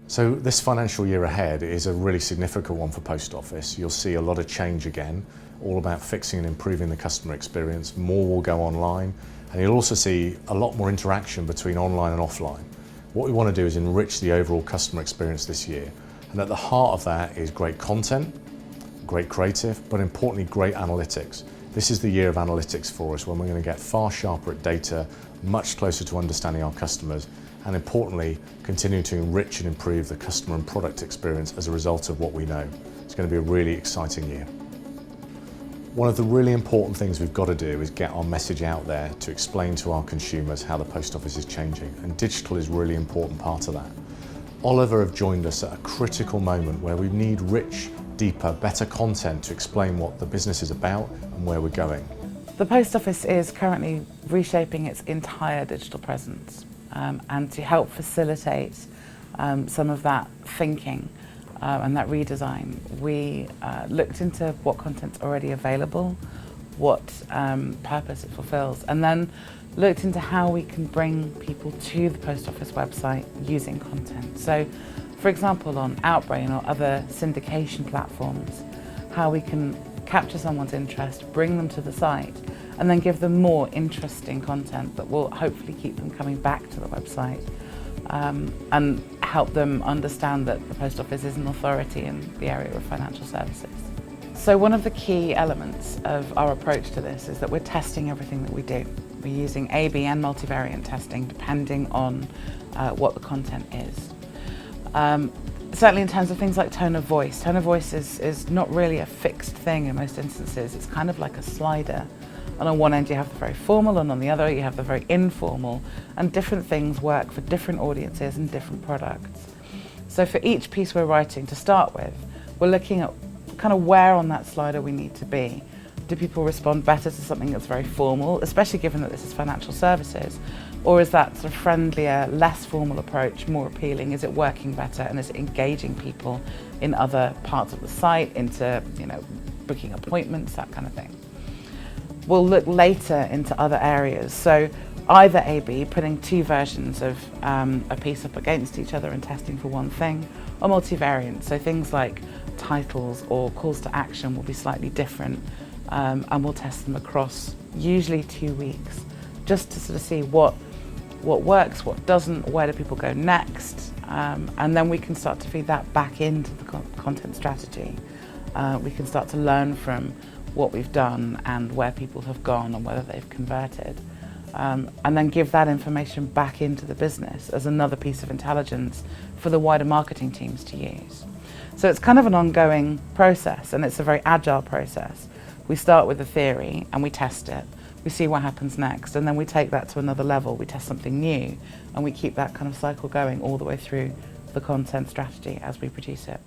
So this financial year ahead is a really significant one for Post Office. You'll see a lot of change again, all about fixing and improving the customer experience. More will go online, and you'll also see a lot more interaction between online and offline. What we want to do is enrich the overall customer experience this year, and at the heart of that is great content, great creative, but importantly great analytics. This is the year of analytics for us, when we're going to get far sharper at data, much closer to understanding our customers, and importantly, continuing to enrich and improve the customer and product experience as a result of what we know. It's going to be a really exciting year. One of the really important things we've got to do is get our message out there to explain to our consumers how the Post Office is changing, and digital is a really important part of that. Oliver have joined us at a critical moment where we need rich, deeper, better content to explain what the business is about and where we're going. The Post Office is currently reshaping its entire digital presence, and to help facilitate some of that thinking and that redesign, we looked into what content's already available, what purpose it fulfills, and then looked into how we can bring people to the Post Office website using content. So, for example, on Outbrain or other syndication platforms, how we can capture someone's interest, bring them to the site, and then give them more interesting content that will hopefully keep them coming back to the website, and help them understand that the Post Office is an authority in the area of financial services. So one of the key elements of our approach to this is that we're testing everything that we do. We're using A/B and multivariate testing depending on what the content is. Certainly in terms of things like tone of voice. Tone of voice is not really a fixed thing in most instances. It's kind of like a slider. And on one end you have the very formal, and on the other you have the very informal, and different things work for different audiences and different products. So for each piece we're writing to start with, we're looking at kind of where on that slider we need to be. Do people respond better to something that's very formal, especially given that this is financial services? Or is that sort of friendlier, less formal approach more appealing? Is it working better, and is it engaging people in other parts of the site, into booking appointments, that kind of thing? We'll look later into other areas. So either A/B, putting two versions of a piece up against each other and testing for one thing, or multivariant, so things like titles or calls to action will be slightly different, and we'll test them across usually 2 weeks, just to sort of see what works, what doesn't, where do people go next, and then we can start to feed that back into the content strategy. We can start to learn from what we've done and where people have gone and whether they've converted, and then give that information back into the business as another piece of intelligence for the wider marketing teams to use. So it's kind of an ongoing process, and it's a very agile process. We start with the theory and we test it, we see what happens next, and then we take that to another level, we test something new, and we keep that kind of cycle going all the way through the content strategy as we produce it.